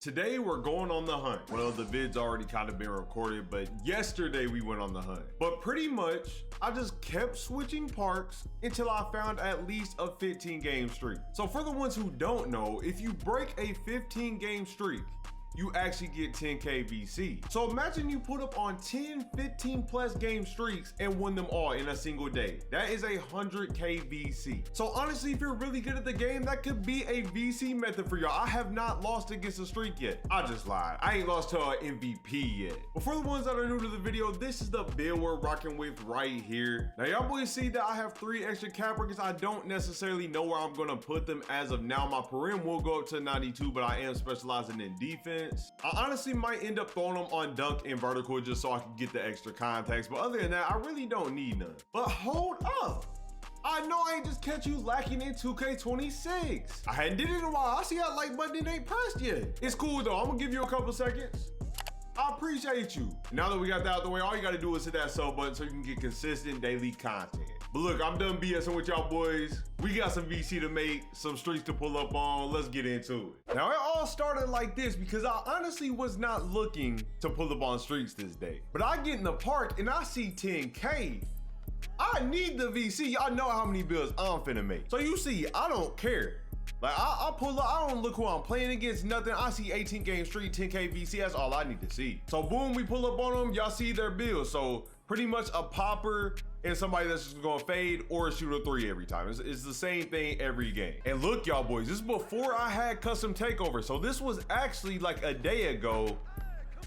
Today we're going on the hunt. Well, the vid's already kind of been recorded, but yesterday we went on the hunt. But pretty much, I just kept switching parks until I found at least a 15 game streak. So for the ones who don't know, if you break a 15 game streak, you actually get 10K VC. So imagine you put up on 10, 15 plus game streaks and win them all in a single day. That is 100K VC. So honestly, if you're really good at the game, that could be a VC method for y'all. I have not lost against a streak yet. I just lied. I ain't lost to an MVP yet. But for the ones that are new to the video, this is the build we're rocking with right here. Now y'all boys see that I have 3 extra cap records. I don't necessarily know where I'm gonna put them as of now. My perim will go up to 92, but I am specializing in defense. I honestly might end up throwing them on dunk and vertical just so I can get the extra contacts, but other than that, I really don't need none. But hold up, I know I ain't just catch you lacking in 2K26. I hadn't did it in a while. I see that like button ain't pressed yet. It's cool though, I'm gonna give you a couple seconds. I appreciate you. Now that we got that out the way, all you gotta do is hit that sub button so you can get consistent daily content. But look, I'm done BSing with y'all boys. We got some VC to make, some streaks to pull up on. Let's get into it. Now it all started like this because I honestly was not looking to pull up on streaks this day. But I get in the park and I see 10K. I need the VC. Y'all know how many builds I'm finna make. So you see, I don't care. Like I pull up, I don't look who I'm playing against, nothing. I see 18 game streak, 10K VC, that's all I need to see. So boom, we pull up on them, y'all see their builds. So pretty much a popper and somebody that's just gonna fade or shoot a 3 every time. It's the same thing every game. And look y'all boys, this is before I had custom takeover. So this was actually like a day ago.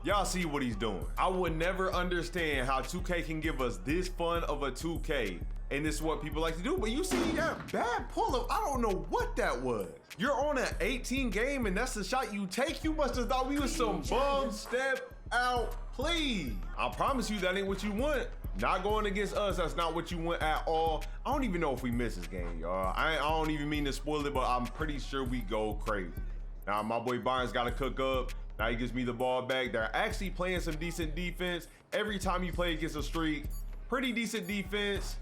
Y'all see what he's doing. I would never understand how 2K can give us this fun of a 2K. And this is what people like to do. But you see that bad pull-up, I don't know what that was. You're on an 18 game and that's the shot you take? You must have thought we was some bum step out, please. I promise you that ain't what you want. Not going against us, that's not what you want at all. I don't even know if we miss this game, y'all. I don't even mean to spoil it, but I'm pretty sure we go crazy. Now my boy Byron's gotta cook up. Now he gives me the ball back. They're actually playing some decent defense. Every time you play against a streak, pretty decent defense.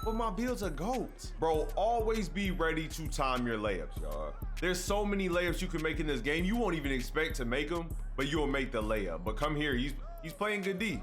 But my builds are goats. Bro, always be ready to time your layups, y'all. There's so many layups you can make in this game. You won't even expect to make them, but you'll make the layup. But come here, he's playing good D.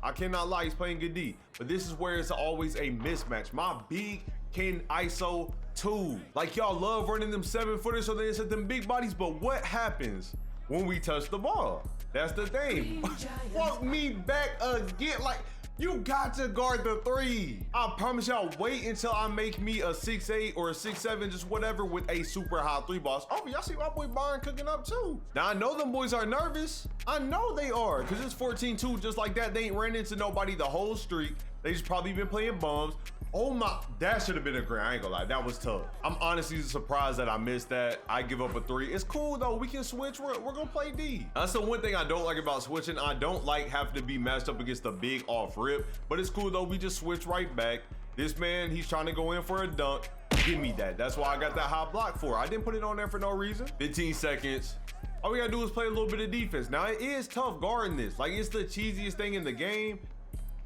I cannot lie, he's playing good D. But this is where it's always a mismatch. My big can ISO too. Like y'all love running them 7-footers so they set them big bodies, but what happens when we touch the ball? That's the thing. Walk me back again. Like, you got to guard the 3. I promise y'all, wait until I make me a 6'8 or a 6'7, just whatever, with a super high 3 balls. Oh, y'all see my boy Byron cooking up too. Now I know them boys are nervous. I know they are, because it's 14-2 just like that. They ain't ran into nobody the whole streak. They just probably been playing bums. Oh my, that should have been a grand. I ain't gonna lie, that was tough. I'm honestly surprised that I missed that. I give up a 3. It's cool though, we can switch, we're gonna play D. That's the one thing I don't like about switching. I don't like having to be matched up against the big off rip, but it's cool though, we just switch right back. This man, he's trying to go in for a dunk. Give me that, that's why I got that high block for. I didn't put it on there for no reason. 15 seconds. All we gotta do is play a little bit of defense. Now it is tough guarding this. Like, it's the cheesiest thing in the game.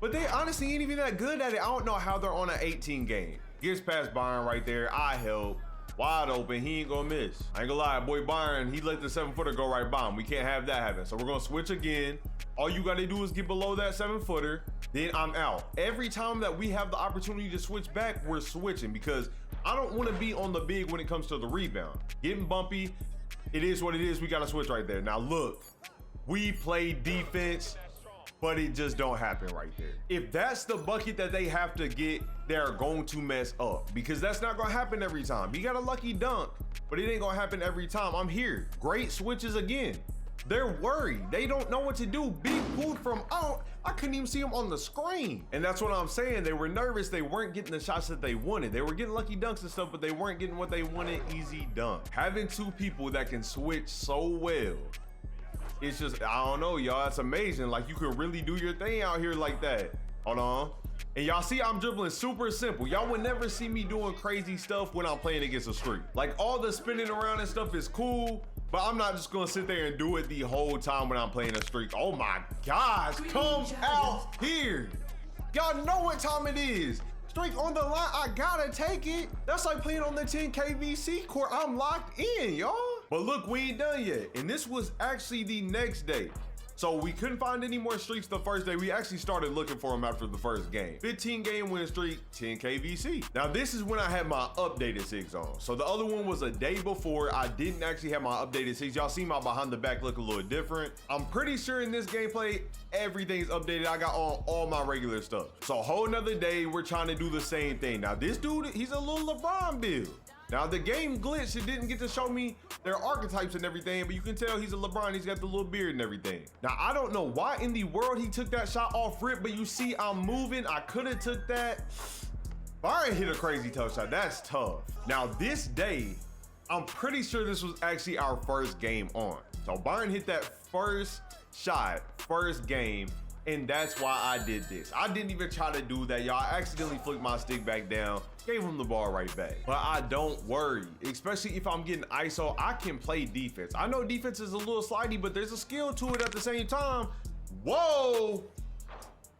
But they honestly ain't even that good at it. I don't know how they're on an 18 game. Gets past Byron right there. I help. Wide open. He ain't gonna miss. I ain't gonna lie. Boy Byron, he let the 7-footer go right by him. We can't have that happen. So we're gonna switch again. All you gotta do is get below that 7-footer. Then I'm out. Every time that we have the opportunity to switch back, we're switching because I don't want to be on the big when it comes to the rebound. Getting bumpy. It is what it is. We gotta switch right there. Now look, we play defense, but it just don't happen right there. If that's the bucket that they have to get, they're going to mess up because that's not gonna happen every time. He got a lucky dunk, but it ain't gonna happen every time. I'm here. Great switches again. They're worried. They don't know what to do. Big pulled from out. I couldn't even see him on the screen. And that's what I'm saying. They were nervous. They weren't getting the shots that they wanted. They were getting lucky dunks and stuff, but they weren't getting what they wanted, easy dunk. Having 2 people that can switch so well, it's just, I don't know, y'all, it's amazing. Like, you can really do your thing out here like that. Hold on. And y'all see I'm dribbling super simple. Y'all would never see me doing crazy stuff when I'm playing against a streak. Like, all the spinning around and stuff is cool, but I'm not just gonna sit there and do it the whole time when I'm playing a streak. Oh my gosh, come out here. Y'all know what time it is. Streak on the line, I gotta take it. That's like playing on the 10K VC court. I'm locked in, y'all. But look, we ain't done yet. And this was actually the next day. So we couldn't find any more streaks the first day. We actually started looking for them after the first game. 15 game win streak, 10K VC. Now this is when I had my updated SIGs on. So the other one was a day before. I didn't actually have my updated SIGs. Y'all see my behind the back look a little different. I'm pretty sure in this gameplay, everything's updated. I got on all my regular stuff. So a whole nother day, we're trying to do the same thing. Now this dude, he's a little LeBron build. Now the game glitched, it didn't get to show me their archetypes and everything, but you can tell he's a LeBron, he's got the little beard and everything. Now I don't know why in the world he took that shot off rip, but you see I'm moving, I could've took that. Byron hit a crazy tough shot, that's tough. Now this day, I'm pretty sure this was actually our first game on. So Byron hit that first shot, first game, and that's why I did this. I didn't even try to do that, y'all. I accidentally flicked my stick back down, gave him the ball right back. But I don't worry, especially if I'm getting ISO, I can play defense. I know defense is a little slidey, but there's a skill to it at the same time. Whoa!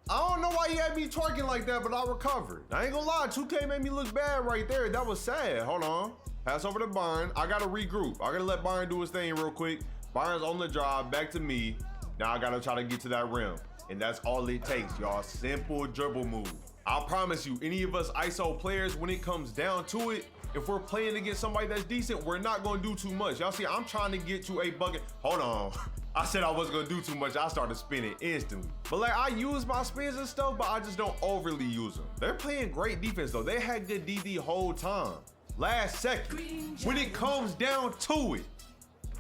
I don't know why he had me twerking like that, but I recovered. I ain't gonna lie, 2K made me look bad right there. That was sad. Hold on. Pass over to Byron. I gotta regroup. I gotta let Byron do his thing real quick. Byron's on the drive, back to me. Now I gotta try to get to that rim. And that's all it takes, y'all. Simple dribble move. I promise you, any of us ISO players, when it comes down to it, if we're playing against somebody that's decent, we're not gonna do too much. Y'all see, I'm trying to get to a bucket. Hold on. I said I wasn't gonna do too much. I started spinning instantly. But like, I use my spins and stuff, but I just don't overly use them. They're playing great defense though. They had good D the whole time. Last second, when it comes down to it,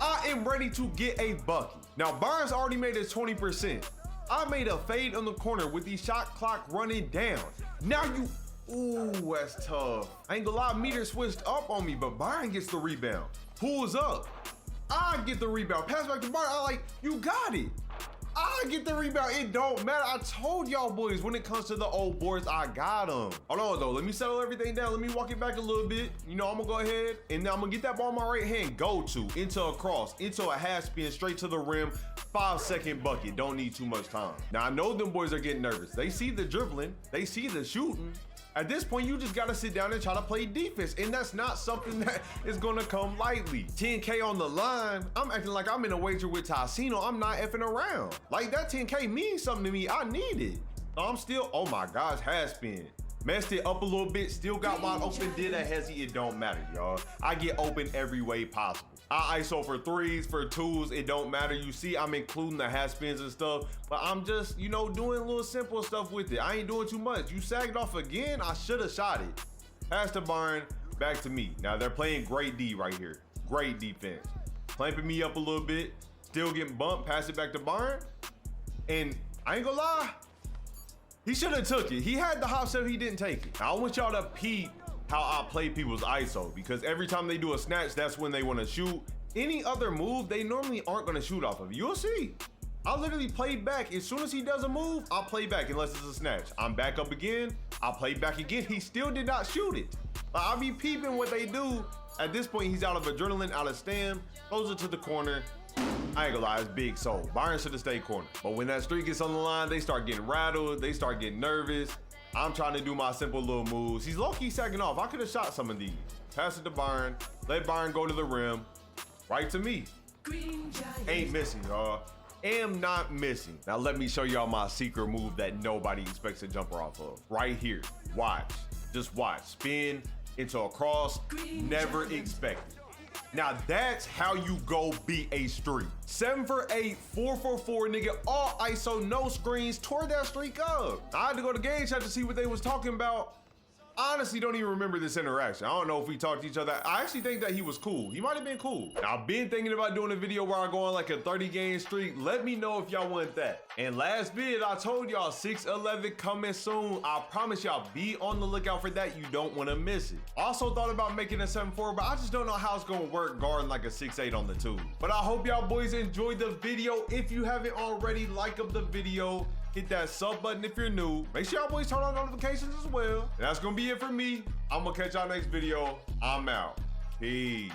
I am ready to get a bucket. Now, Byron's already made his 20%. I made a fade on the corner with the shot clock running down. Now you, ooh, that's tough. I ain't gonna lie, meter switched up on me, but Byron gets the rebound. Pulls up. I get the rebound. Pass back to Byron. I like, you got it. I get the rebound. It don't matter. I told y'all boys, when it comes to the old boards, I got them. Hold on though, let me settle everything down. Let me walk it back a little bit. You know, I'm gonna go ahead and now I'm gonna get that ball in my right hand, go to, into a cross, into a half spin, straight to the rim, 5-second bucket. Don't need too much time. Now I know them boys are getting nervous. They see the dribbling, they see the shooting. At this point, you just gotta sit down and try to play defense, and that's not something that is gonna come lightly. 10K on the line, I'm acting like I'm in a wager with Tassino. I'm not effing around. Like, that 10K means something to me. I need it. I'm still, oh my gosh, has spin. Messed it up a little bit, still got wide open, did a hezzy, it don't matter, y'all. I get open every way possible. I ISO for threes, for twos, it don't matter. You see, I'm including the half spins and stuff, but I'm just, you know, doing little simple stuff with it. I ain't doing too much. You sagged off again, I should have shot it. Pass to Byron, back to me. Now they're playing great D right here. Great defense. Clamping me up a little bit, still getting bumped, pass it back to Byron. And I ain't gonna lie, he should have took it. He had the hop step, he didn't take it. Now I want y'all to peep how I play people's ISO, because every time they do a snatch, that's when they want to shoot. Any other move, they normally aren't going to shoot off of. You'll see. I literally played back. As soon as he does a move, I'll play back unless it's a snatch. I'm back up again. I'll play back again. He still did not shoot it. I'll be peeping what they do. At this point, he's out of adrenaline, out of stam, throws it to the corner. I ain't gonna lie, it's big soul. Byron should have stayed corner. But when that streak gets on the line, they start getting rattled. They start getting nervous. I'm trying to do my simple little moves. He's low-key sagging off. I could have shot some of these. Pass it to Byron. Let Byron go to the rim. Right to me. Ain't missing, y'all. Am not missing. Now let me show y'all my secret move that nobody expects a jumper off of. Right here. Watch. Just watch. Spin into a cross. Never expected. Now that's how you go beat a streak. 7 for 8, 4 for 4, nigga, all ISO, no screens, tore that streak up. I had to go to game chat to see what they was talking about. Honestly, don't even remember this interaction. I don't know if we talked to each other. I actually think that he was cool. He might have been cool. Now, I've been thinking about doing a video where I go on like a 30-game streak. Let me know if y'all want that. And last vid, I told y'all 6-11 coming soon. I promise y'all, be on the lookout for that. You don't want to miss it. Also thought about making a 7-4, but I just don't know how it's going to work guarding like a 6-8 on the 2. But I hope y'all boys enjoyed the video. If you haven't already, like up the video. Hit that sub button if you're new. Make sure y'all boys turn on notifications as well. And that's gonna be it for me. I'm gonna catch y'all next video. I'm out. Peace.